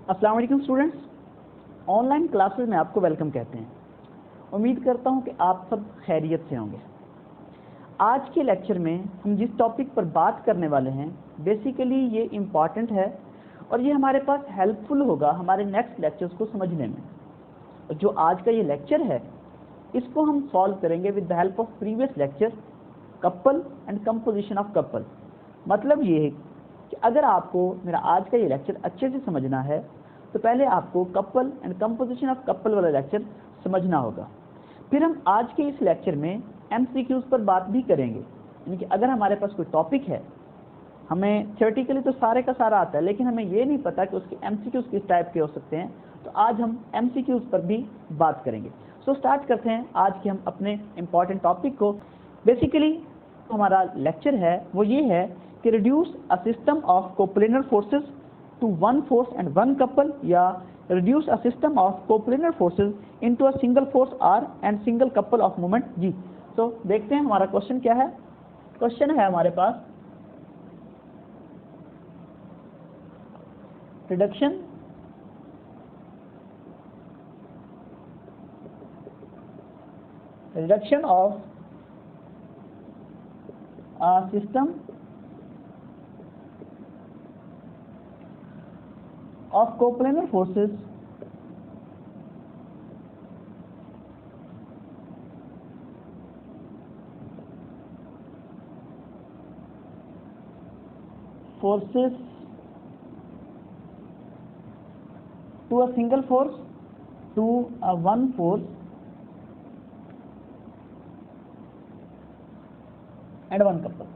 अस्सलाम वालेकुम students, online classes में आपको वेलकम कहते हैं। उम्मीद करता हूं कि आप सब खैरियत से होंगे। आज के लेक्चर में हम जिस टॉपिक पर बात करने वाले हैं बेसिकली ये इम्पॉर्टेंट है और ये हमारे पास हेल्पफुल होगा हमारे नेक्स्ट लेक्चर्स को समझने में। जो आज का ये लेक्चर है इसको हम सॉल्व करेंगे with the help of previous lecture couple and composition of couple. मतलब ये है कि अगर आपको मेरा आज का ये लेक्चर अच्छे से समझना है तो पहले आपको couple and composition of couple वाला लेक्चर समझना होगा। फिर हम आज के इस लेक्चर में एमसीक्यूज पर बात भी करेंगे, यानी कि अगर हमारे पास कोई टॉपिक है, हमें थियोरेटिकली तो सारे का सारा आता है लेकिन हमें ये नहीं पता कि उसके एमसीक्यूज किस टाइप के हो सकते हैं, तो आज हम एमसीक्यूज पर भी बात करेंगे। सो स्टार्ट करते हैं आज के हम अपने इम्पॉर्टेंट टॉपिक को। बेसिकली हमारा लेक्चर है वो ये है कि reduce a system of coplanar forces to one force and one couple, या reduce a system of coplanar forces into a single force R and single couple of moment G. तो देखते हैं हमारा क्वेश्चन क्या है। क्वेश्चन है हमारे पास reduction of a system of coplanar forces to a single force to a one force and one couple।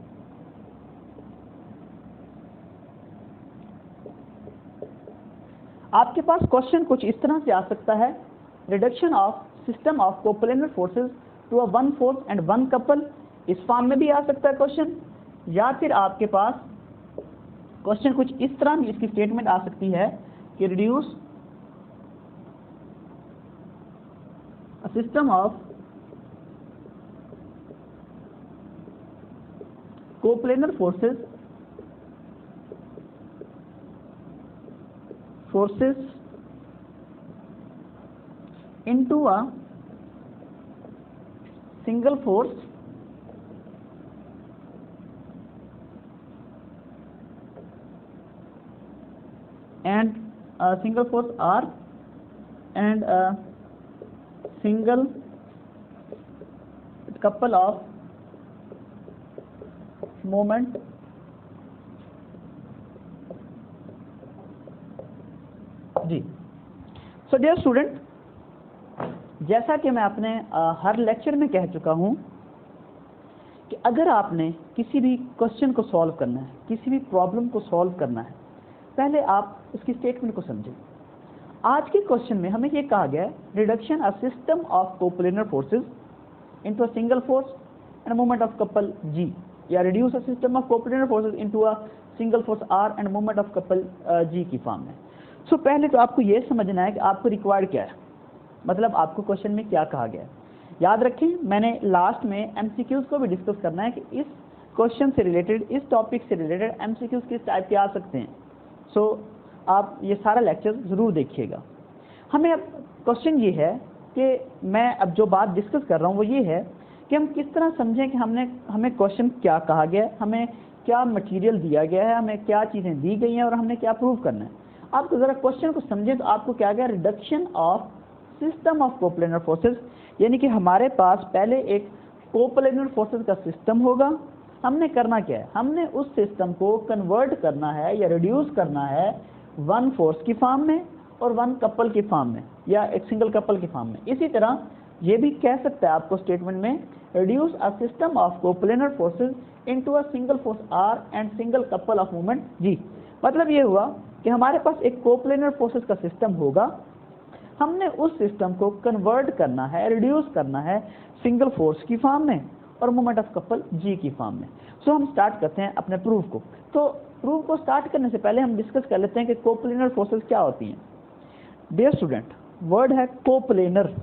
आपके पास क्वेश्चन कुछ इस तरह से आ सकता है, reduction of system of coplanar forces to a one force and one couple, इस form में भी आ सकता है क्वेश्चन। या फिर आपके पास क्वेश्चन कुछ इस तरह भी इसकी स्टेटमेंट आ सकती है कि reduce a system of coplanar forces into a single force and a single force R and a single couple of moment जी। सो डियर स्टूडेंट, जैसा कि मैं अपने हर लेक्चर में कह चुका हूं कि अगर आपने किसी भी क्वेश्चन को सॉल्व करना है, किसी भी प्रॉब्लम को सॉल्व करना है, पहले आप उसकी स्टेटमेंट को समझें। आज के क्वेश्चन में हमें ये कहा गया है reduction a system of coplanar forces into a single force and moment of couple G, या reduce a system of coplanar forces into a single force R and moment of couple G की form में। सो पहले तो आपको ये समझना है कि आपको रिक्वायर्ड क्या है, मतलब आपको क्वेश्चन में क्या कहा गया है। याद रखें, मैंने लास्ट में एमसीक्यूज को भी डिस्कस करना है कि इस क्वेश्चन से रिलेटेड, इस टॉपिक से रिलेटेड एमसीक्यूज किस टाइप के आ सकते हैं। सो आप ये सारा लेक्चर ज़रूर देखिएगा। हमें अब क्वेश्चन ये है कि मैं अब जो बात डिस्कस कर रहा हूँ वो ये है कि हम किस तरह समझें कि हमें क्वेश्चन क्या कहा गया है, हमें क्या मटीरियल दिया गया है, हमें क्या चीज़ें दी गई हैं और हमने क्या प्रूव करना है। आपको ज़रा क्वेश्चन को समझें तो आपको क्या गया, reduction of system of coplanar forces, यानी कि हमारे पास पहले एक कोप्लेनर फोर्सेस का सिस्टम होगा। हमने करना क्या है, हमने उस सिस्टम को कन्वर्ट करना है या रिड्यूस करना है वन फोर्स की फॉर्म में और वन कपल की फॉर्म में, या एक सिंगल कपल की फॉर्म में। इसी तरह ये भी कह सकता है आपको स्टेटमेंट में, reduce a system of coplanar forces into a single force R and single couple of moment G. मतलब ये हुआ कि हमारे पास एक कोप्लेनर फोर्सेस का सिस्टम होगा, हमने उस सिस्टम को कन्वर्ट करना है, रिड्यूस करना है सिंगल फोर्स की फॉर्म में और मोमेंट ऑफ कपल जी की फॉर्म में। सो हम स्टार्ट करते हैं अपने प्रूफ को। तो प्रूफ को स्टार्ट करने से पहले हम डिस्कस कर लेते हैं कि कोप्लेनर फोर्सेस क्या होती हैं। डियर स्टूडेंट, वर्ड है कोप्लेनर,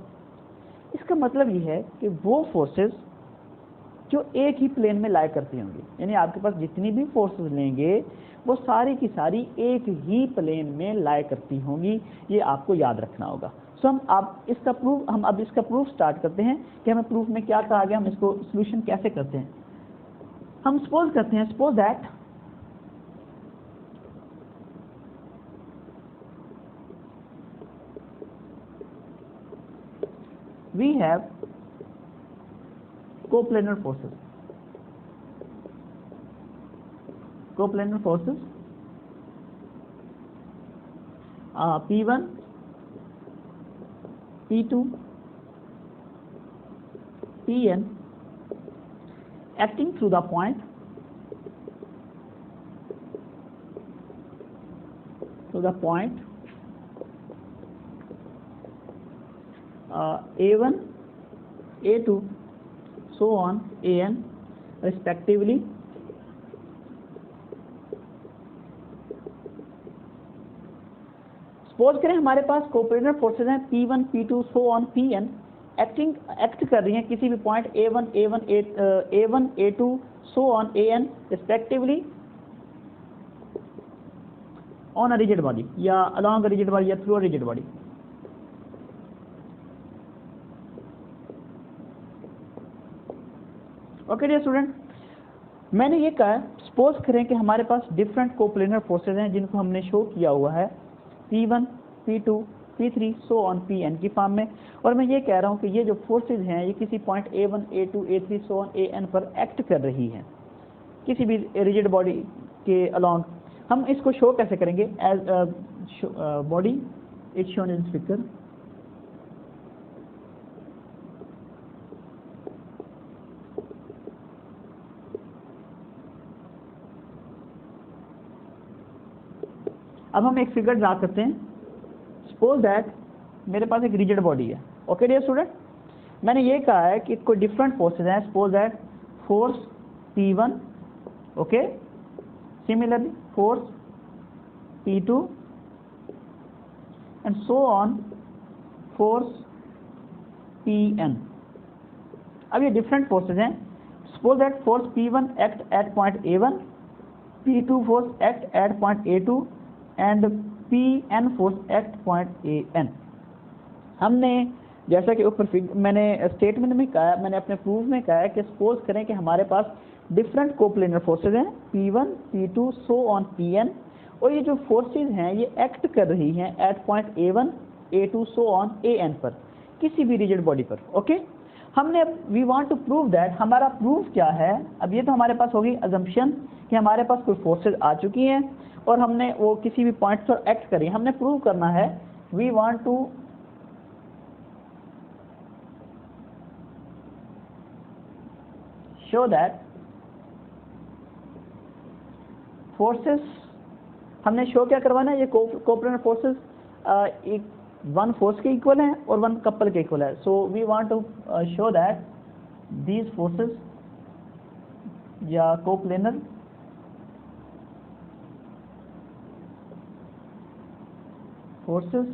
इसका मतलब ये है कि वो फोर्सेस जो एक ही प्लेन में लाई करती होंगी, यानी आपके पास जितनी भी फोर्सेस लेंगे वो सारी की सारी एक ही प्लेन में लाई करती होंगी, ये आपको याद रखना होगा। सो हम अब इसका प्रूफ स्टार्ट करते हैं कि हमें प्रूफ में क्या कहा गया, हम इसको सोल्यूशन कैसे करते हैं। हम सपोज करते हैं, suppose that we have coplanar forces. Coplanar forces P1, P2, Pn acting through the point A1, A2, so on An respectively. Suppose करें हमारे पास कोप्लेनर फोर्सेज हैं P1, P2, so on Pn act कर रही हैं किसी भी point A1, A2, so on An respectively on a rigid body या along a rigid body या through a rigid body। Okay dear student, मैंने ये कहा सपोज करें कि हमारे पास डिफरेंट कोप्लेनर फोर्सेज हैं जिनको हमने शो किया हुआ है P1, P2, P3, so on Pn की फॉर्म में, और मैं ये कह रहा हूँ कि ये जो फोर्सेज हैं ये किसी point A1, A2, A3, so on An पर एक्ट कर रही हैं किसी भी रिजिड बॉडी के अलोंग। हम इसको शो कैसे करेंगे, as body it's shown in figure. अब हम एक फिगर ड्रा करते हैं। सपोज दैट मेरे पास एक रिजिड बॉडी है। ओके डियर स्टूडेंट, मैंने ये कहा है कि कोई डिफरेंट फोर्सेज हैं। Suppose that force P1, okay, similarly force P2 and so on force Pn। अब ये डिफरेंट फोर्सेज हैं। Suppose that force P1 act at point A1, P2 force act at point A2 and Pn force act point An। हमने जैसा कि ऊपर मैंने statement में कहा, मैंने अपने प्रूफ में कहा है कि सपोज करें कि हमारे पास डिफरेंट कोप्लेनर फोर्सेज हैं P1, P2, so on Pn, और ये जो फोर्सेज हैं ये एक्ट कर रही हैं at point A1, A2, so on An पर, किसी भी रिजिड बॉडी पर। ओके, हमने we want to prove that, हमारा प्रूफ क्या है। अब ये तो हमारे पास होगी अजम्पशन कि हमारे पास कोई फोर्सेज आ चुकी हैं और हमने वो किसी भी पॉइंट पर एक्ट करी। हमने प्रूव करना है, we want to show that forces, हमने शो क्या करवाना है, ये कोप्लेनर फोर्सेस एक वन फोर्स के इक्वल हैं और वन कपल के इक्वल है। So we want to show that these forces या coplanar forces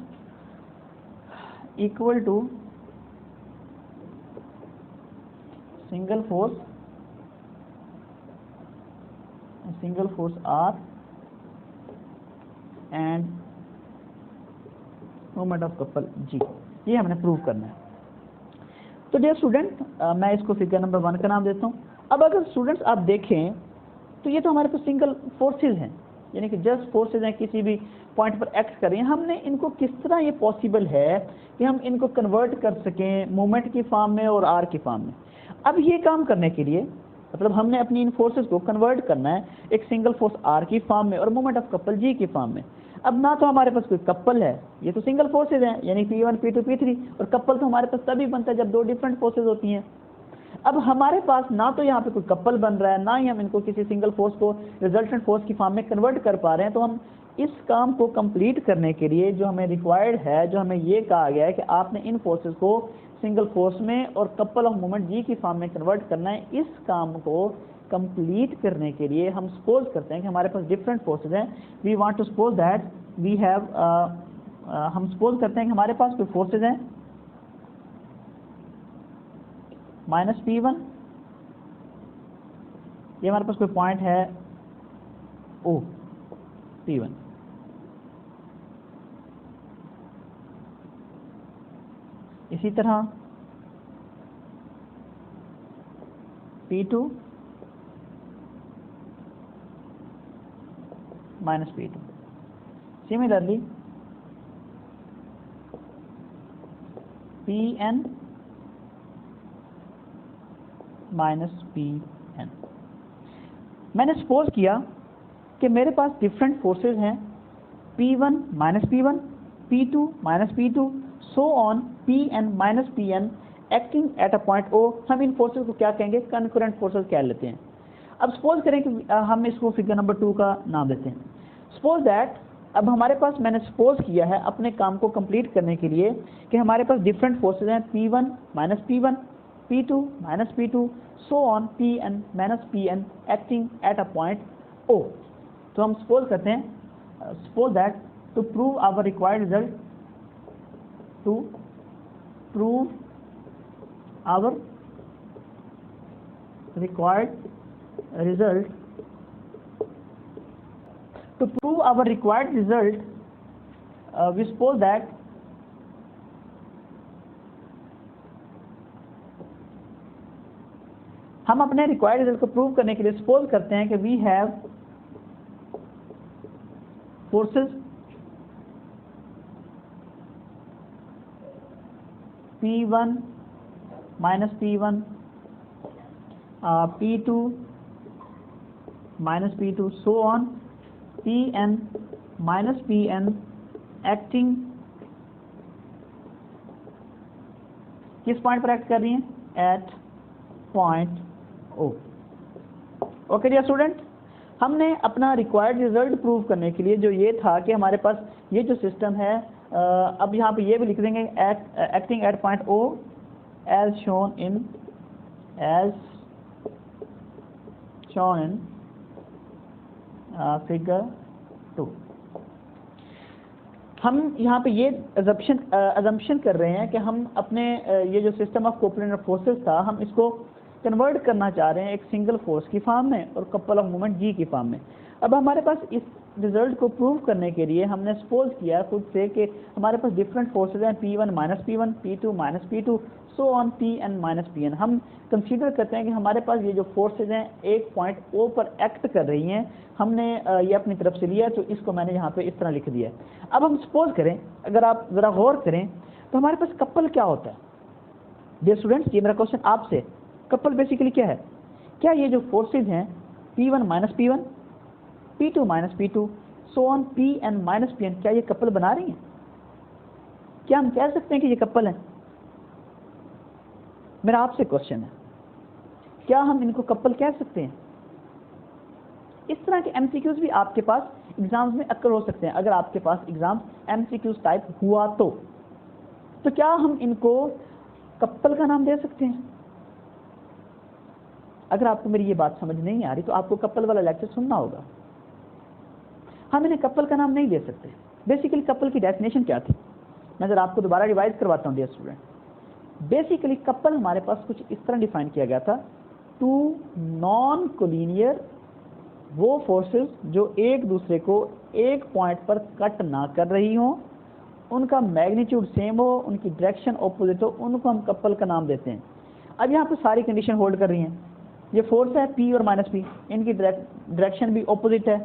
equal to single force R and moment of couple G। ये हमने प्रूव करना है। तो डियर स्टूडेंट, मैं इसको फिगर नंबर 1 का नाम देता हूँ। अब अगर स्टूडेंट्स आप देखें तो ये तो हमारे पास सिंगल फोर्सेज हैं, यानी कि जस्ट फोर्सेज हैं, किसी भी पॉइंट पर एक्ट कर रही हैं। हमने इनको किस तरह ये पॉसिबल है कि हम इनको कन्वर्ट कर सकें मोमेंट की फॉर्म में और आर की फॉर्म में। अब ये काम करने के लिए मतलब हमने अपनी इन फोर्सेज को कन्वर्ट करना है एक सिंगल फोर्स आर की फॉर्म में और मोमेंट ऑफ कपल जी की फॉर्म में। अब ना तो हमारे पास कोई कपल है, ये तो सिंगल फोर्सेज हैं, यानी P1, P2, P3, और कपल तो हमारे पास तभी बनता है जब दो डिफरेंट फोर्सेज होती हैं। अब हमारे पास ना तो यहाँ पे कोई कपल बन रहा है, ना ही हम इनको किसी सिंगल फोर्स को रिजल्टेंट फोर्स की फॉर्म में कन्वर्ट कर पा रहे हैं। तो हम इस काम को कंप्लीट करने के लिए जो हमें रिक्वायर्ड है, जो हमें ये कहा गया है कि आपने इन फोर्सेस को सिंगल फोर्स में और कपल ऑफ मोमेंट जी की फॉर्म में कन्वर्ट करना है। इस काम को कंप्लीट करने के लिए हम सपोज करते हैं कि हमारे पास डिफरेंट फोर्सेज हैं। We want to suppose that we have, हम सपोज करते हैं कि हमारे पास कोई फोर्सेज हैं -P1, ये हमारे पास कोई पॉइंट है O, P1। इसी तरह P2 minus P2। Similarly Pn minus Pn। मैंने सपोज किया कि मेरे पास डिफरेंट फोर्सेस हैं P1 minus P1, P2 minus P2, so on Pn minus Pn acting at a point O। हम इन फोर्सेस को क्या कहेंगे? कंकरेंट फोर्सेस कह लेते हैं। अब सपोज करें कि हम इसको फिगर नंबर 2 का नाम देते हैं। सपोज दैट अब हमारे पास, मैंने सपोज किया है अपने काम को कंप्लीट करने के लिए कि हमारे पास डिफरेंट फोर्सेस हैं P1 minus P1, P2 minus P2, so on Pn minus Pn acting at a point O। तो हम सपोज करते हैं, suppose that to prove our required result, to prove our required result, to prove our required result, we suppose that हम अपने required result को prove करने के लिए सपोज करते हैं कि we have forces P1 minus P1, P2 minus P2, so on Pn minus Pn acting किस पॉइंट पर एक्ट कर रही हैं? At point O। Okay dear student, हमने अपना रिक्वायर्ड रिजल्ट प्रूव करने के लिए जो ये था कि हमारे पास ये जो सिस्टम है, अब यहाँ पे ये भी लिख देंगे acting at point O as shown in figure 2। हम यहाँ पे ये अजम्पशन कर रहे हैं कि हम अपने ये जो सिस्टम ऑफ कोप्लेनर फोर्सेस था, हम इसको कन्वर्ट करना चाह रहे हैं एक सिंगल फोर्स की फॉर्म में और कपल ऑफ मोमेंट G की फॉर्म में। अब हमारे पास इस रिजल्ट को प्रूव करने के लिए हमने सपोज किया खुद से कि हमारे पास डिफरेंट फोर्सेज हैं P1 minus P1, P2 minus P2, so on Pn minus Pn। हम कंसीडर करते हैं कि हमारे पास ये जो फोर्सेज हैं एक पॉइंट O पर एक्ट कर रही हैं। हमने ये अपनी तरफ से लिया, तो इसको मैंने यहाँ पे इस तरह लिख दिया है। अब हम सपोज करें, अगर आप ज़रा गौर करें तो हमारे पास कपल क्या होता है? डियर स्टूडेंट्स, ये मेरा क्वेश्चन आपसे, कपल बेसिकली क्या है? क्या ये जो फोर्सेज हैं P1 minus P1, P2 minus P2, so on Pn minus Pn, क्या ये कपल बना रही हैं? क्या हम कह सकते हैं कि ये कपल हैं? मेरा आपसे क्वेश्चन है, क्या हम इनको कपल कह सकते हैं? इस तरह के MCQs भी आपके पास एग्जाम्स में अक्सर हो सकते हैं। अगर आपके पास एग्जाम MCQs टाइप हुआ तो क्या हम इनको कपल का नाम दे सकते हैं? अगर आपको मेरी ये बात समझ नहीं आ रही तो आपको कपल वाला लेक्चर सुनना होगा। हम इन्हें कपल का नाम नहीं दे सकते। बेसिकली कपल की डेफिनेशन क्या थी? मैं जरा आपको दोबारा रिवाइज करवाता हूँ डियर स्टूडेंट। बेसिकली कपल हमारे पास कुछ इस तरह डिफाइन किया गया था, टू नॉन कोलिनियर वो फोर्सेस जो एक दूसरे को एक पॉइंट पर कट ना कर रही हो, उनका मैग्नीट्यूड सेम हो, उनकी डायरेक्शन ऑपोजिट हो, उनको हम कपल का नाम देते हैं। अब यहाँ पर सारी कंडीशन होल्ड कर रही हैं। ये फोर्स है P और माइनस P, इनकी डायरेक्शन भी ऑपोजिट है,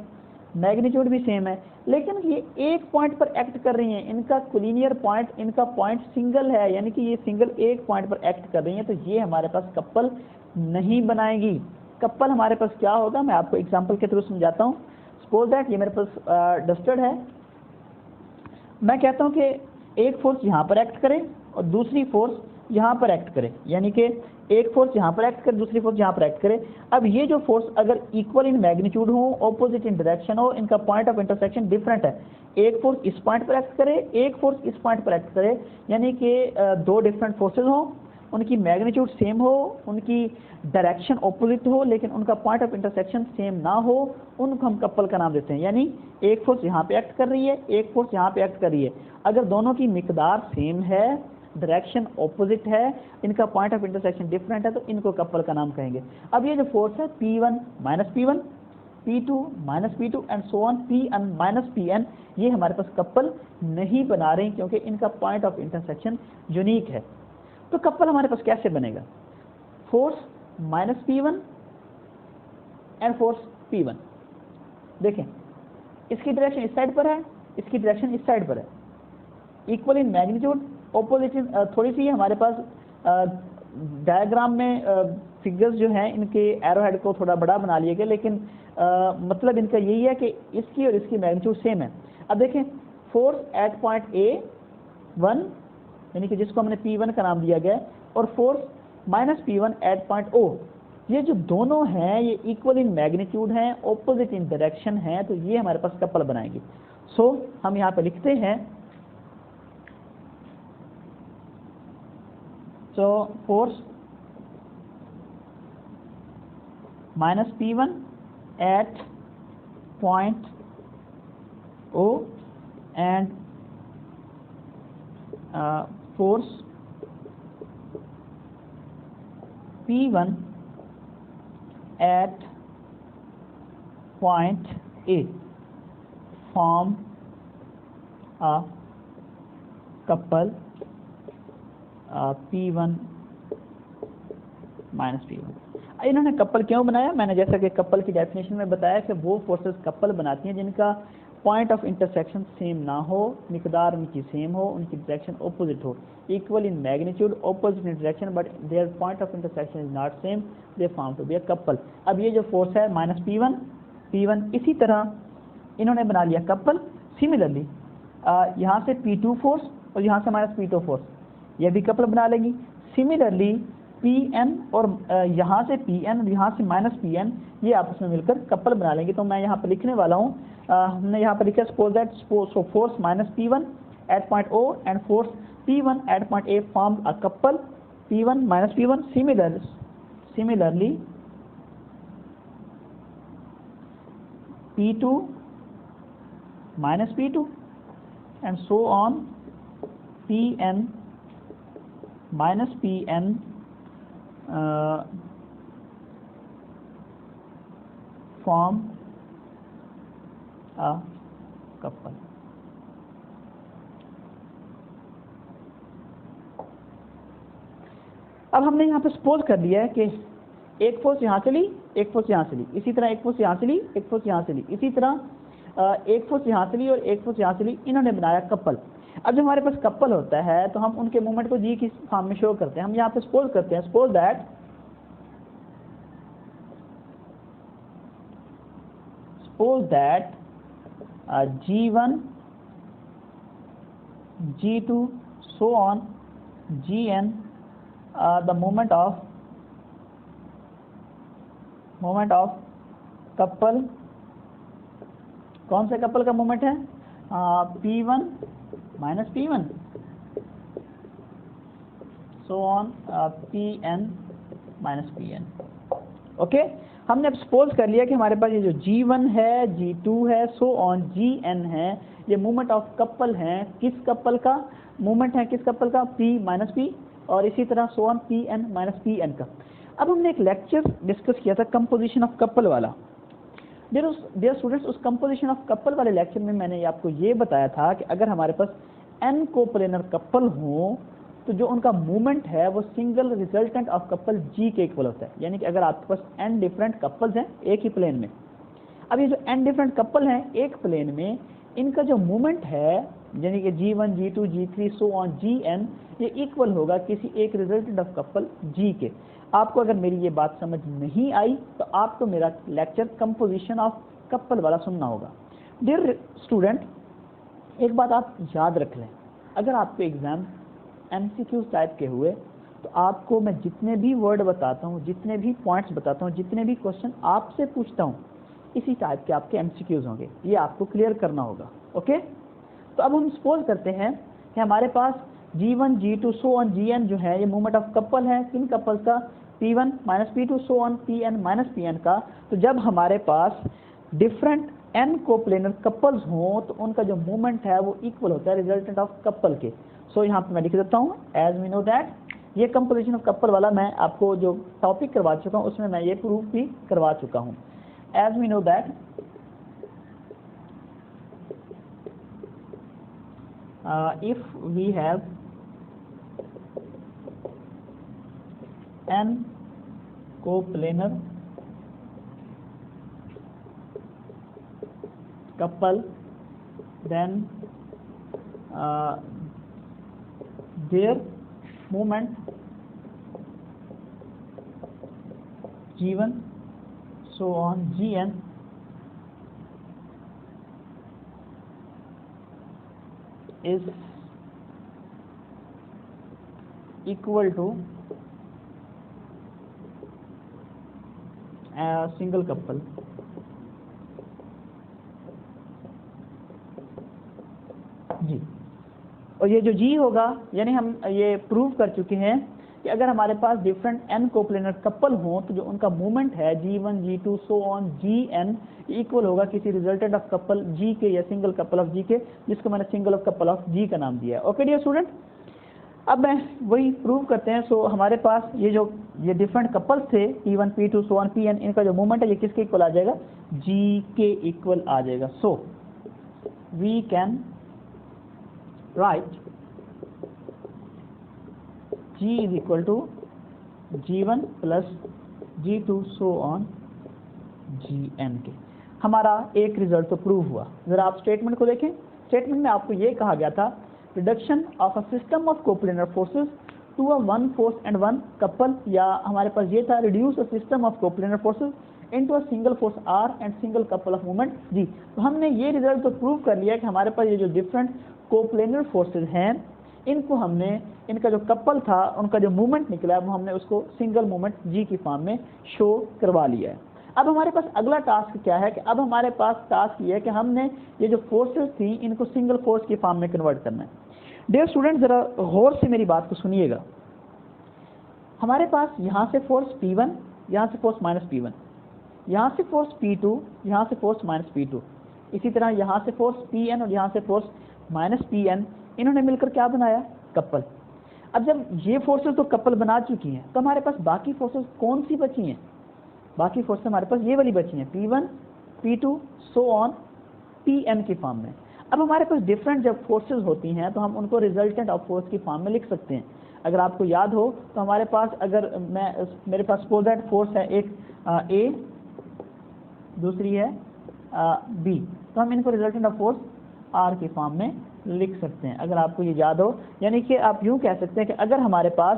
मैग्नीट्यूड भी सेम है, लेकिन ये एक पॉइंट पर एक्ट कर रही हैं। इनका कोलिनियर पॉइंट, इनका पॉइंट सिंगल है, यानी कि ये सिंगल एक पॉइंट पर एक्ट कर रही हैं, तो ये हमारे पास कपल नहीं बनाएगी। कपल हमारे पास क्या होगा, मैं आपको एग्जांपल के थ्रू समझाता हूँ। सपोज दैट ये मेरे पास डस्टर है, मैं कहता हूँ कि एक फोर्स यहाँ पर एक्ट करे और दूसरी फोर्स यहाँ पर एक्ट करे, यानी कि एक फोर्स यहाँ पर एक्ट करे, दूसरी फोर्स यहाँ पर एक्ट करे। अब ये जो फोर्स अगर इक्वल इन मैग्नीट्यूड हो, ऑपोजिट इन डायरेक्शन हो, इनका पॉइंट ऑफ इंटरसेक्शन डिफरेंट है, एक फोर्स इस पॉइंट पर एक्ट करे, एक फोर्स इस पॉइंट पर एक्ट करे, यानी कि दो डिफरेंट फोर्सेज हो, उनकी मैग्नीट्यूड सेम हो, उनकी डायरेक्शन ऑपोजिट हो, लेकिन उनका पॉइंट ऑफ इंटरसेक्शन सेम ना हो, उनको हम कपल का नाम देते हैं। यानी एक फोर्स यहाँ पे एक्ट कर रही है, एक फोर्स यहाँ पे एक्ट कर रही है, अगर दोनों की मिकदार सेम है, डायरेक्शन ऑपोजिट है, इनका पॉइंट ऑफ इंटरसेक्शन डिफरेंट है, तो इनको कपल का नाम कहेंगे। अब ये जो फोर्स है P1 minus P1, P2 minus P2 and so on Pn minus Pn, ये हमारे पास कपल नहीं बना रहे क्योंकि इनका पॉइंट ऑफ इंटरसेक्शन यूनिक है। तो कपल हमारे पास कैसे बनेगा? Force minus P1 and force P1। देखें, इसकी डायरेक्शन इस साइड पर है, इसकी डायरेक्शन इस साइड पर है, इक्वल इन मैग्नीट्यूड, ऑपोजिट इन, थोड़ी सी हमारे पास डायग्राम में फिगर्स जो हैं इनके एरो हेड को थोड़ा बड़ा बना लिया गया, लेकिन मतलब इनका यही है कि इसकी और इसकी मैग्नीट्यूड सेम है। अब देखें, फोर्स एट पॉइंट A1 यानी कि जिसको हमने P1 का नाम दिया गया, और force minus P1 at point O, ये जो दोनों हैं ये इक्वल इन मैग्नीट्यूड हैं, ऑपोजिट इन डायरेक्शन हैं, तो ये हमारे पास कपल बनाएंगे। सो हम यहाँ पे लिखते हैं, so force minus P1 at point O and force P1 at point A form a couple P1 minus P1। इन्होंने कपल क्यों बनाया? मैंने जैसा कि कपल की डेफिनेशन में बताया कि वो फोर्सेस कपल बनाती हैं जिनका पॉइंट ऑफ इंटरसेक्शन सेम ना हो, मिकदार उनकी सेम हो, उनकी डायरेक्शन ऑपोजिट हो, equal in magnitude, opposite in direction, but their point of intersection is not same, they form to be a couple. अब ये जो फोर्स है माइनस P1 इसी तरह इन्होंने बना लिया कपल। सिमिलरली यहाँ से P2 फोर्स और यहाँ से माइनस P2 फोर्स, ये भी कपल बना लेंगी। सिमिलरली Pn और यहाँ से Pn और यहाँ से माइनस Pn, ये आपस में मिलकर कपल बना लेंगे। तो मैं यहाँ पर लिखने वाला हूँ, हमने यहाँ पर लिखा suppose that force minus P1 at point O and force P1 at point A form a couple P1 minus P1। Similarly P2 minus P2 and so on Pn minus Pn form a couple। अब हमने यहाँ पे suppose कर लिया है कि एक force यहाँ से ली, एक फोर्स यहाँ से ली, इसी तरह एक फोर्स यहाँ से ली, एक फोर्स यहाँ से ली, इसी तरह एक फोर्स यहाँ से ली और एक फोर्स यहाँ से ली, इन्होंने बनाया कपल। अब जब हमारे पास कपल होता है तो हम उनके मूवमेंट को जी की फॉर्म में शो करते हैं। हम यहाँ पे सपोज करते हैं, suppose that G1 G2 so on Gn the moment of couple, कौन से कपल का मोमेंट है? P1 minus P1 so on Pn minus Pn। Okay, हमने अब सपोज कर लिया कि हमारे पास ये जो G1 है, G2 है, सो ऑन Gn है, ये मूवमेंट ऑफ कपल हैं। किस कपल का मूवमेंट है? किस कपल का? P माइनस P, और इसी तरह सो ऑन Pn माइनस Pn का। अब हमने एक लेक्चर डिस्कस किया था कंपोजिशन ऑफ कपल वाला। डियर स्टूडेंट्स, उस कंपोजिशन ऑफ कपल वाले लेक्चर में मैंने आपको ये बताया था कि अगर हमारे पास n कोप्लेनर कपल हो तो जो उनका मूवमेंट है वो single resultant of couple G के इक्वल होता है। यानी कि अगर आपके पास n डिफरेंट कपल्स हैं एक ही प्लेन में, अब ये जो n डिफरेंट कपल हैं एक प्लेन में, इनका जो मूवमेंट है यानी कि G1 G2 G3 so on Gn, ये इक्वल होगा किसी एक रिजल्टेंट ऑफ कपल G के। आपको अगर मेरी ये बात समझ नहीं आई तो आपको मेरा लेक्चर कंपोजिशन ऑफ कपल वाला सुनना होगा। डियर स्टूडेंट, एक बात आप याद रख लें, अगर आपके एग्जाम MCQ टाइप के हुए तो आपको मैं जितने भी वर्ड बताता हूँ, जितने भी पॉइंट्स बताता हूँ, जितने भी क्वेश्चन आपसे पूछता हूँ, इसी टाइप के आपके MCQs होंगे, ये आपको क्लियर करना होगा। ओके, तो अब हम सपोज करते हैं कि हमारे पास G1 G2 so on Gn जो है ये मूवमेंट ऑफ कपल है। किन कपल्स का? P1 minus P2 so on Pn minus Pn का। तो जब हमारे पास डिफरेंट n कोप्लेनर कपल्स हों तो उनका जो मूवमेंट है वो इक्वल होता है रिजल्टेंट ऑफ कपल के। सो यहाँ पे मैं लिख देता हूँ, एज वी नो दैट, ये कंपोजिशन ऑफ कपल वाला मैं आपको जो टॉपिक करवा चुका हूँ उसमें मैं ये प्रूफ भी करवा चुका हूँ। as we know that if we have n coplanar couple, then their moment G1 so on Gn is equal to a single couple. जी, और ये जो G होगा, यानी हम ये प्रूव कर चुके हैं कि अगर हमारे पास डिफरेंट n कोप्लेनर कपल हों तो जो उनका मूवमेंट है G1 G2 so on Gn equal होगा किसी रिजल्टेंट ऑफ कपल G के या सिंगल कपल ऑफ G के, जिसको मैंने single of couple of G का नाम दिया है। ओके डियर स्टूडेंट, अब मैं वही प्रूव करते हैं। सो हमारे पास ये डिफरेंट कपल्स थे P1 P2 so on Pn, इनका जो मूवमेंट है ये किसके इक्वल आ जाएगा? G के इक्वल आ जाएगा। So we can write G is equal to G1 plus G2 so on Gn के। हमारा एक रिजल्ट तो प्रूव हुआ। जरा आप स्टेटमेंट को देखें। स्टेटमेंट में आपको ये कहा गया था, reduction of a system of coplanar forces to a one force and one couple, या हमारे पास ये था reduce a system of coplanar forces into a single force R and single couple of movement G। तो हमने ये result तो prove कर लिया कि हमारे पास ये जो डिफरेंट कोप्लेनर फोर्सेज हैं, इनको हमने, इनका जो कपल था उनका जो मूवमेंट निकला है वो हमने उसको सिंगल मूवमेंट G की फॉर्म में शो करवा लिया है। अब हमारे पास अगला टास्क क्या है कि अब हमारे पास टास्क ये है कि हमने ये जो फोर्सेस थी इनको सिंगल फोर्स की फॉर्म में कन्वर्ट करना है। डियर स्टूडेंट, जरा गौर से मेरी बात को सुनिएगा। हमारे पास यहाँ से फोर्स P1, यहाँ से फोर्स -P1, यहाँ से फोर्स P2, यहाँ से फोर्स -P2, इसी तरह यहाँ से फोर्स Pn और यहाँ से फोर्स -Pn, इन्होंने मिलकर क्या बनाया? कपल। अब जब ये फोर्सेस तो कपल बना चुकी हैं तो हमारे पास बाकी फोर्सेस कौन सी बची हैं? बाकी फोर्सेस हमारे पास ये वाली बची हैं, P1 P2 so on Pn की फॉर्म में। अब हमारे पास डिफरेंट जब फोर्सेस होती हैं तो हम उनको रिजल्टेंट ऑफ फोर्स की फॉर्म में लिख सकते हैं। अगर आपको याद हो तो हमारे पास, अगर मेरे पास सपोज दैट फोर्स है एक A, दूसरी है B, तो हम इनको रिजल्टेंट ऑफ फोर्स R की फॉर्म में लिख सकते हैं, अगर आपको ये याद हो। यानी कि आप यूं कह सकते हैं कि अगर हमारे पास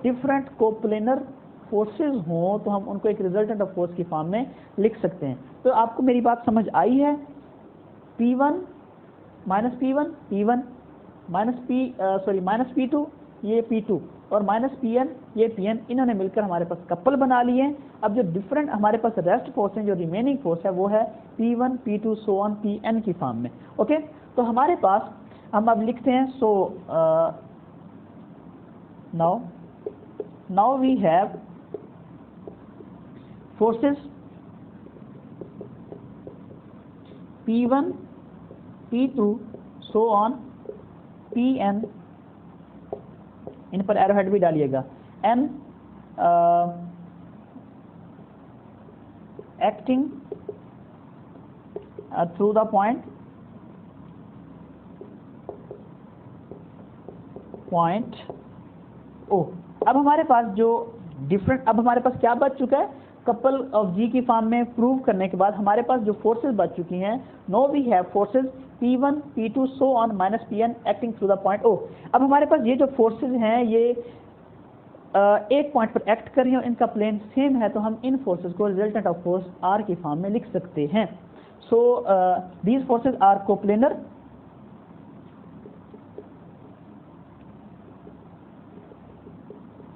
डिफरेंट कोप्लेनर फोर्सेस हों तो हम उनको एक रिजल्टेंट ऑफ फोर्स की फॉर्म में लिख सकते हैं। तो आपको मेरी बात समझ आई है? P1 -P1 P1 -P2 ये P2 और -Pn ये Pn, इन्होंने मिलकर हमारे पास कपल बना लिए हैं। अब जो डिफरेंट हमारे पास रेस्ट फोर्स हैं, जो रिमेनिंग फोर्स है वो है P1 P2 so on Pn की फॉर्म में। ओके, तो हमारे पास हम अब लिखते हैं। So now we have forces P1 P2 so on Pn, इन पर एरो हेड भी डालिएगा, n acting through the point O। अब हमारे पास जो डिफरेंट, अब हमारे पास क्या बच चुका है? कपल ऑफ G की फॉर्म में प्रूव करने के बाद हमारे पास जो फोर्सेस बच चुकी हैं, no we have forces P1 P2 so on -Pn acting through the point O। अब हमारे पास ये जो फोर्सेस हैं ये एक पॉइंट पर एक्ट कर रही हैं और इनका प्लेन सेम है, तो हम इन फोर्सेस को रिजल्टेंट ऑफ फोर्स R की फॉर्म में लिख सकते हैं। So these forces are coplanar,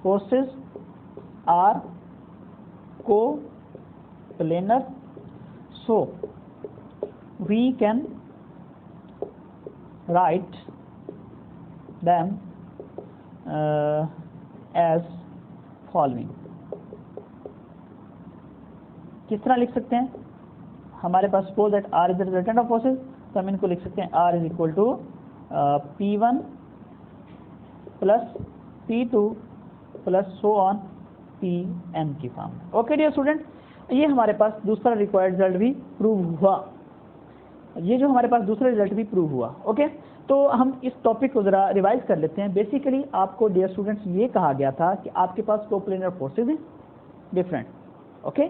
forces are coplanar, so we can write them as following। किस तरह लिख सकते हैं? हमारे पास suppose that R is the resultant of forces, तो हम इनको लिख सकते हैं R is equal to P1 plus P2 plus so on P N की फॉर्म में। ओके डियर स्टूडेंट, ये हमारे पास दूसरा रिक्वायर्ड रिजल्ट भी प्रूव हुआ, ये जो हमारे पास दूसरा रिजल्ट भी प्रूव हुआ। ओके, तो हम इस टॉपिक को ज़रा रिवाइज कर लेते हैं। बेसिकली आपको डियर स्टूडेंट्स ये कहा गया था कि आपके पास कोप्लेनर फोर्सेज हैं डिफरेंट, ओके,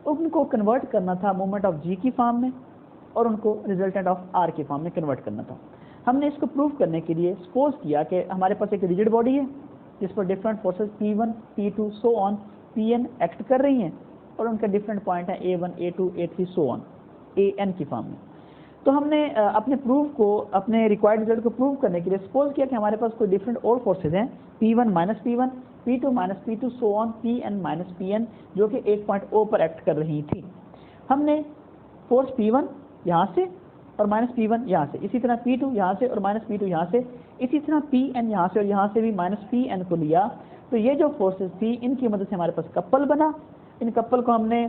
उनको कन्वर्ट करना था मोमेंट ऑफ जी की फॉर्म में और उनको रिजल्टेंट ऑफ आर की फॉर्म में कन्वर्ट करना था। हमने इसको प्रूव करने के लिए सपोज किया कि हमारे पास एक रिजिड बॉडी है जिस पर different forces P1, P2 so on Pn act कर रही हैं और उनके डिफरेंट पॉइंट हैं A1, A2, A3 so on An की फॉर्म में। तो हमने अपने प्रूफ को, अपने रिक्वायर्ड रिजल्ट को प्रूव करने के लिए सपोज किया कि हमारे पास कोई डिफरेंट और फोर्सेज हैं P1 minus P1, P2 minus P2 so on Pn minus Pn जो कि एक पॉइंट O पर एक्ट कर रही थी। हमने फोर्स P1 यहाँ से और माइनस P1 यहाँ से, इसी तरह P2 यहाँ से और माइनस P2 यहाँ से, इसी तरह Pn यहाँ से और यहाँ से भी माइनस Pn को लिया। तो ये जो फोर्सेस थी इनकी मदद से हमारे पास कपल बना। इन कपल को हमने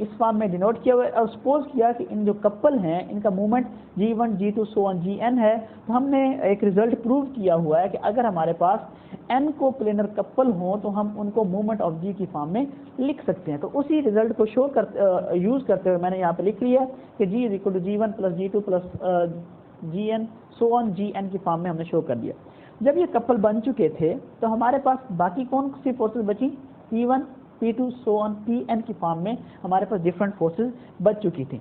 इस फॉर्म में डिनोट किया हुआ है और सपोज किया कि इन जो कपल हैं इनका movement G1, G2 so on Gn है। तो हमने एक रिजल्ट प्रूव किया हुआ है कि अगर हमारे पास n को प्लेनर कपल हो तो हम उनको मूवमेंट ऑफ G की फॉर्म में लिख सकते हैं। तो उसी रिजल्ट को शो कर यूज़ करते हुए मैंने यहाँ पर लिख लिया कि G is equal to G1 plus G2 plus Gn so on Gn की फॉर्म में हमने शो कर दिया। जब ये कपल बन चुके थे तो हमारे पास बाकी कौन सी फोर्सेज बची, P1, P2 so on Pn की फॉर्म में हमारे पास डिफरेंट फोर्सेज बच चुकी थी।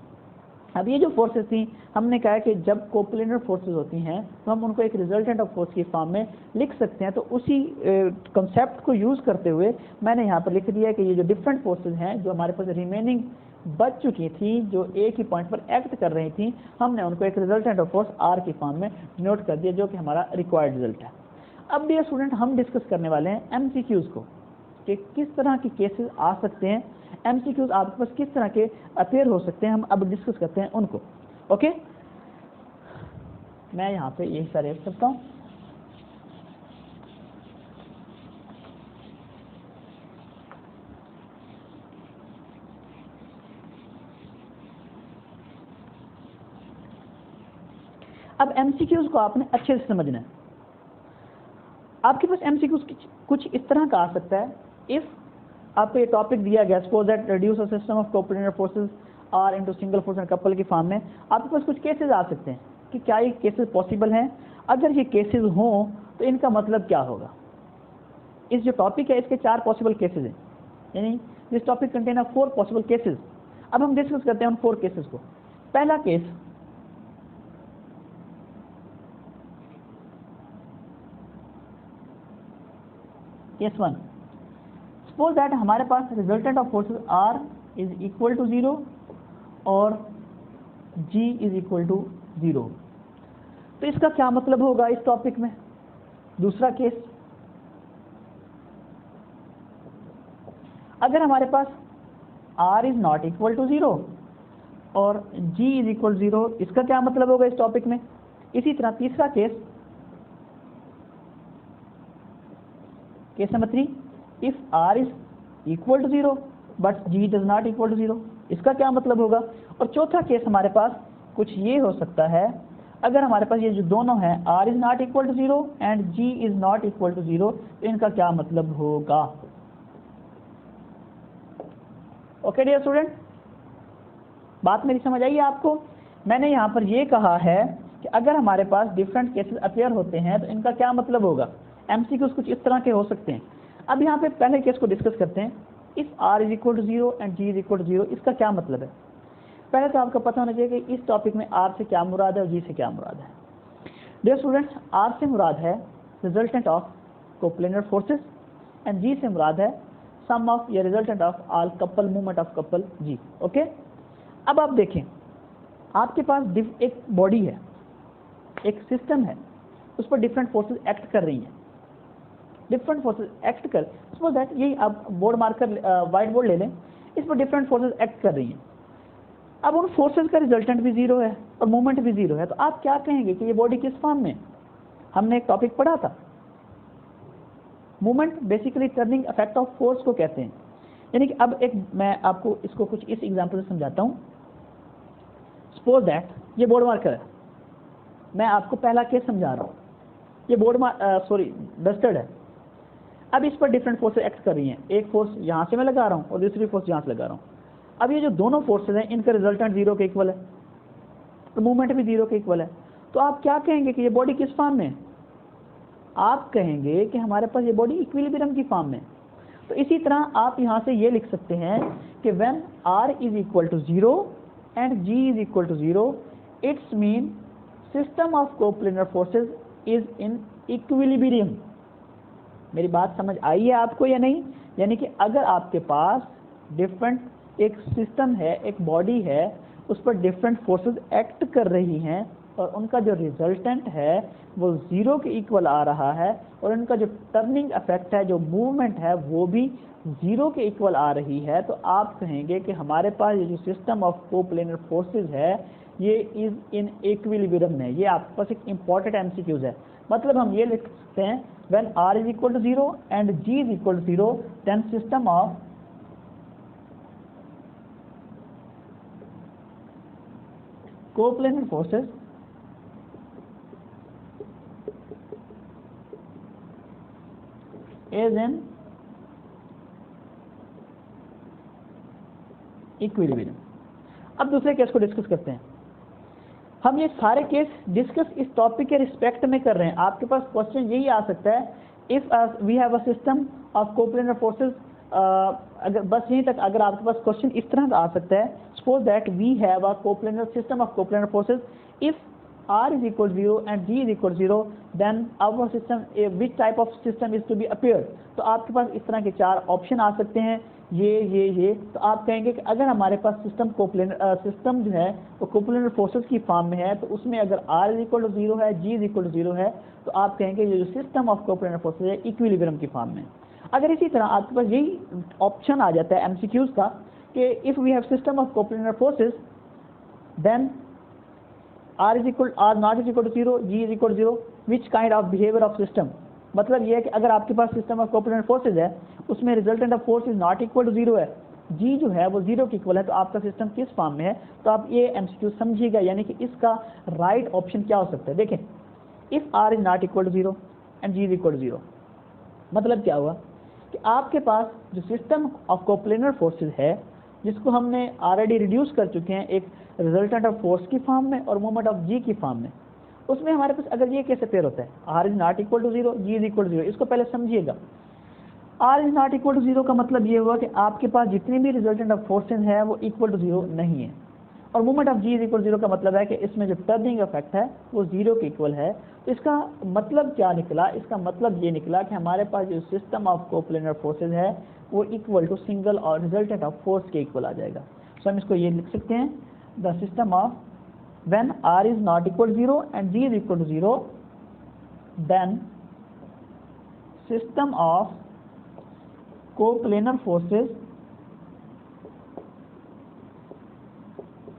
अब ये जो फोर्सेज थी हमने कहा कि जब कोप्लेनर फोर्सेज होती हैं तो हम उनको एक रिजल्टेंट ऑफ फोर्स की फॉर्म में लिख सकते हैं। तो उसी कंसेप्ट को यूज़ करते हुए मैंने यहाँ पर लिख दिया कि ये जो डिफरेंट फोर्सेज हैं जो हमारे पास रिमेनिंग बच चुकी थी, जो एक ही पॉइंट पर एक्ट कर रही थी, हमने उनको एक रिजल्टेंट ऑफ फोर्स आर की फॉर्म में नोट कर दिया जो कि हमारा रिक्वायर्ड रिजल्ट है। अब डियर स्टूडेंट हम डिस्कस करने वाले हैं एमसीक्यूज़ को कि किस तरह के केसेस आ सकते हैं, एमसीक्यूज़ आपके पास किस तरह के अपेयर हो सकते हैं, हम अब डिस्कस करते हैं उनको। ओके, मैं यहाँ पे यही सारे करता हूँ। अब एमसीक्यूज़ को आपने अच्छे से समझना है। आपके पास एमसीक्यूज़ कुछ इस तरह का आ सकता है। इफ़ आपको ये टॉपिक दिया गया, suppose that reduce a system of coplanar forces are into single force and couple की फॉर्म में, आपके पास कुछ केसेस आ सकते हैं कि क्या ये केसेस पॉसिबल हैं। अगर ये केसेस हों तो इनका मतलब क्या होगा। इस जो टॉपिक है इसके 4 पॉसिबल केसेस हैं, यानी this topic contain 4 possible cases. अब हम डिस्कस करते हैं उन 4 केसेस को। पहला केस, केस 1, सपोज दैट हमारे पास resultant of forces R is equal to 0 और G इज इक्वल टू 0। तो इसका क्या मतलब होगा इस टॉपिक में। दूसरा केस, अगर हमारे पास R is not equal to 0 और G इज इक्वल 0, इसका क्या मतलब होगा इस टॉपिक में। इसी तरह तीसरा case, case number 3, if R is equal to 0 but G does not equal to 0, इसका क्या मतलब होगा। और चौथा केस हमारे पास कुछ ये हो सकता है, अगर हमारे पास ये जो दोनों हैं R is not equal to 0 and G is not equal to 0, तो इनका क्या मतलब होगा। ओके डियर स्टूडेंट, बात मेरी समझ आई है आपको। मैंने यहाँ पर ये कहा है कि अगर हमारे पास डिफरेंट केसेस अपेयर होते हैं तो इनका क्या मतलब होगा। एमसीक्यूज़ कुछ इस तरह के हो सकते हैं। अब यहाँ पे पहले केस को डिस्कस करते हैं। If R is equal to 0 and G is equal to 0, इसका क्या मतलब है। पहले तो आपको पता होना चाहिए कि इस टॉपिक में R से क्या मुराद है और G से क्या मुराद है। डियर स्टूडेंट्स, R से मुराद है resultant of coplanar forces and G से मुराद है सम ऑफ या resultant of all couple movement of couple G। Okay, अब आप देखें, आपके पास एक बॉडी है, एक सिस्टम है, उस पर डिफरेंट फोर्सेस एक्ट कर रही हैं। डिफरेंट फोर्सेस एक्ट कर, सपोज दैट यही आप बोर्ड मार्कर वाइट बोर्ड ले लें, इस पर डिफरेंट फोर्सेस एक्ट कर रही हैं। अब उन फोर्सेस का रिजल्टेंट भी 0 है और मूवमेंट भी 0 है। तो आप क्या कहेंगे कि ये बॉडी किस फॉर्म में। हमने एक टॉपिक पढ़ा था, movement basically turning effect of force को कहते हैं। यानी कि अब एक मैं आपको इसको कुछ इस एग्जांपल से समझाता हूँ। सपोज दैट ये बोर्ड मार्कर है, मैं आपको पहला केस समझा रहा हूँ। ये बोर्ड डस्टर्ड है। अब इस पर डिफरेंट फोर्सेज एक्ट कर रही हैं, एक फोर्स यहाँ से मैं लगा रहा हूँ और दूसरी फोर्स यहाँ से लगा रहा हूँ। अब ये जो दोनों फोर्सेज हैं इनका रिजल्टेंट जीरो के इक्वल है, तो मूवमेंट भी जीरो के इक्वल है। तो आप क्या कहेंगे कि ये बॉडी किस फॉर्म में है? आप कहेंगे कि हमारे पास ये बॉडी इक्विलिब्रियम की फॉर्म में। तो इसी तरह आप यहाँ से ये लिख सकते हैं कि when r is equal to 0 and g is equal to 0, it's mean system of coplanar forces is in equilibrium. मेरी बात समझ आई है आपको या नहीं? यानी कि अगर आपके पास डिफरेंट एक सिस्टम है, एक बॉडी है, उस पर डिफरेंट फोर्सेस एक्ट कर रही हैं और उनका जो रिजल्टेंट है वो जीरो के इक्वल आ रहा है और उनका जो टर्निंग इफेक्ट है, जो मूवमेंट है, वो भी जीरो के इक्वल आ रही है, तो आप कहेंगे कि हमारे पास ये जो सिस्टम ऑफ कोप्लेनर फोर्सेज है ये इज इन इक्विलिब्रियम है। ये आपके पास एक इंपॉर्टेंट एमसीक्यूज है। मतलब हम ये लिख सकते हैं when r is equal to 0 and g is equal to 0, then system of coplanar forces is in equilibrium. अब दूसरे केस को डिस्कस करते हैं। हम ये सारे केस डिस्कस इस टॉपिक के रिस्पेक्ट में कर रहे हैं। आपके पास क्वेश्चन यही आ सकता है, if we have a system of coplanar forces, अगर बस यहीं तक अगर आपके पास क्वेश्चन इस तरह का आ सकता है, suppose that we have a coplanar system of coplanar forces, if r is equal to 0 and g is equal to 0, then our system, which type of system is to be appeared। तो आपके पास इस तरह के चार option आ सकते हैं, ये। तो आप कहेंगे कि अगर हमारे पास सिस्टम सिस्टम जो है वो कोप्लेनर फोर्सेस की फॉर्म में है, तो उसमें अगर r is equal to 0 है, g is equal to 0 है, तो आप कहेंगे ये जो सिस्टम ऑफ कोप्लेनर फोर्सेस है इक्विलिब्रियम की फॉर्म में। अगर इसी तरह आपके पास यही ऑप्शन आ जाता है एमसीक्यूज का कि if we have system of coplanar forces, then r not is equal to 0, g is equal to 0, which kind of behavior of system। मतलब ये है कि अगर आपके पास सिस्टम ऑफ कोप्लेनर फोर्सेज है, उसमें resultant of force is not equal to 0 है, g जो है वो 0 के इक्वल है, तो आपका सिस्टम किस फॉर्म में है? तो आप ये एमसीक्यू समझिएगा, यानी कि इसका राइट ऑप्शन क्या हो सकता है। देखें, if r is not equal to 0 and g is equal to 0, मतलब क्या हुआ कि आपके पास जो सिस्टम ऑफ कोप्लेनर फोर्सेज है, जिसको हमने ऑलरेडी रिड्यूस कर चुके हैं एक रिजल्टेंट ऑफ फोर्स की फॉर्म में और मोमेंट ऑफ जी की फॉर्म में, उसमें हमारे पास अगर ये कैसे पेयर होता है, r is not equal to 0, g is equal to 0, इसको पहले समझिएगा। r is not equal to 0 का मतलब ये हुआ कि आपके पास जितनी भी रिजल्टेंट ऑफ फोर्सेज है वो इक्वल टू 0 नहीं है, और moment of g is equal to 0 का मतलब है कि इसमें जो टर्निंग इफेक्ट है वो 0 के इक्वल है। तो इसका मतलब क्या निकला? इसका मतलब ये निकला कि हमारे पास जो सिस्टम ऑफ कोप्लेनर फोर्सेज है वो इक्वल टू सिंगल और रिजल्टेंट ऑफ फोर्स के इक्वल आ जाएगा। सो हम इसको ये लिख सकते हैं, the system of when r is not equal to 0 and g is equal to 0, then system of coplanar forces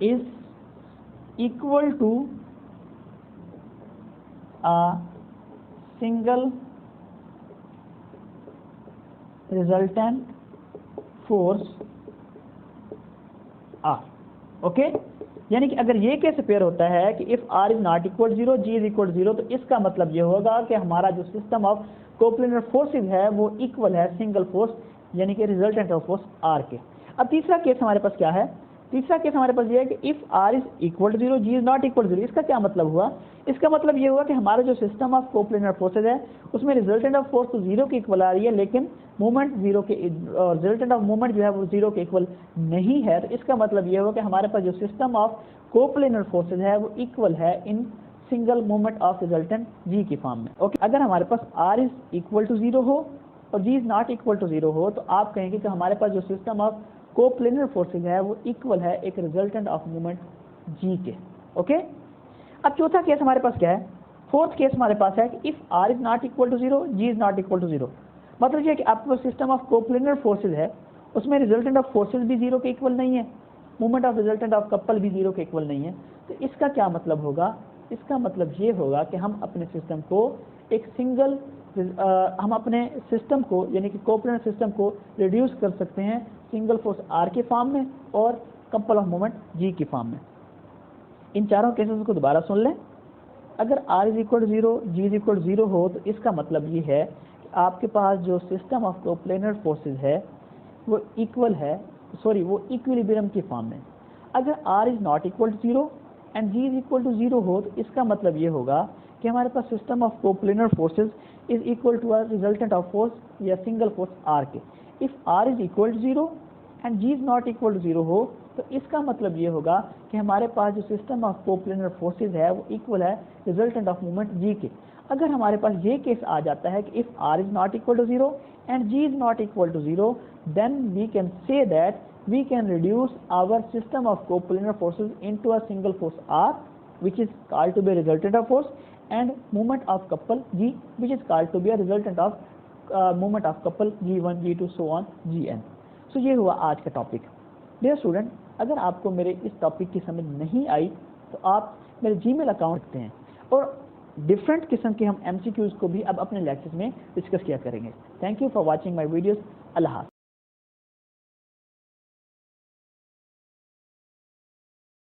is equal to a single resultant force R। Okay, यानी कि अगर ये कैसे पेयर होता है कि if r is not equal 0, g is equal 0, तो इसका मतलब ये होगा कि हमारा जो सिस्टम ऑफ कोप्लेनर फोर्सेज है वो इक्वल है सिंगल फोर्स यानी कि रिजल्टेंट ऑफ फोर्स R के। अब तीसरा केस हमारे पास क्या है? तीसरा केस हमारे पास ये है कि if r is equal to 0, g is not equal to 0। इसका क्या मतलब हुआ? इसका मतलब ये हुआ कि हमारा जो सिस्टम ऑफ कोप्लेनर फोर्सेज है उसमें रिजल्टेंट ऑफ फोर्स तो 0 के इक्वल आ रही है, लेकिन मूवमेंट 0 के रिजल्टेंट ऑफ मूवमेंट जो है वो 0 के इक्वल नहीं है। तो इसका मतलब ये हुआ कि हमारे पास जो सिस्टम ऑफ कोप्लेनर फोर्सेज है वो इक्वल है in single movement of resultant g की फॉर्म में। ओके, अगर हमारे पास r इज इक्वल टू 0 हो और g is not equal to 0 हो, तो आप कहेंगे कि हमारे पास जो सिस्टम ऑफ कोप्लेनर फोर्सेज है वो इक्वल है एक रिजल्टेंट ऑफ मूवमेंट g के। ओके, अब चौथा केस हमारे पास क्या है? फोर्थ केस हमारे पास है कि if r is not equal to 0, g is not equal to 0। मतलब ये कि आपके पास सिस्टम ऑफ कोप्लेनर फोर्सेज है, उसमें रिजल्टेंट ऑफ फोर्सेज भी 0 के इक्वल नहीं है, movement of resultant of couple भी 0 के इक्वल नहीं है। तो इसका क्या मतलब होगा? इसका मतलब ये होगा कि हम अपने सिस्टम को एक सिंगल हम अपने सिस्टम को यानी कि कोप्लेनर सिस्टम को रिड्यूस कर सकते हैं सिंगल फोर्स R के फॉर्म में और कपल ऑफ मोमेंट G की फॉर्म में। इन चारों केसेस को दोबारा सुन लें। अगर R is equal to 0, G is equal to 0 हो, तो इसका मतलब ये है कि आपके पास जो सिस्टम ऑफ कोप्लेनर फोर्सेस है वो इक्वल है, सॉरी वो इक्विलिब्रियम की फॉर्म में। अगर r is not equal to 0 and g is equal to 0 हो तो इसका मतलब ये होगा कि हमारे पास system of coplanar forces is equal to a resultant of force या सिंगल फोर्स r के। If r is equal to 0 and g is not equal to 0 हो तो इसका मतलब ये होगा कि हमारे पास जो सिस्टम ऑफ कोप्लेनर फोर्सेस है वो इक्वल है रिजल्टेंट ऑफ मोमेंट g के। अगर हमारे पास ये केस आ जाता है कि if r is not equal to 0 and g is not equal to 0, then we can say that we can reduce our system of coplanar forces into a single force r, which is called to be a resultant of force, and moment of couple g, which is called to be a resultant of moment of couple g1 g2 so on gn। so ये हुआ आज का topic. Dear student, अगर आपको मेरे इस topic की समझ नहीं आई तो आप मेरे जीमेल अकाउंट रखते हैं और डिफरेंट किस्म के हम MCQs को भी अब अपने लेक्चर्स में डिस्कस किया करेंगे। Thank you for watching my videos. अल्लाह हाफ़िज़।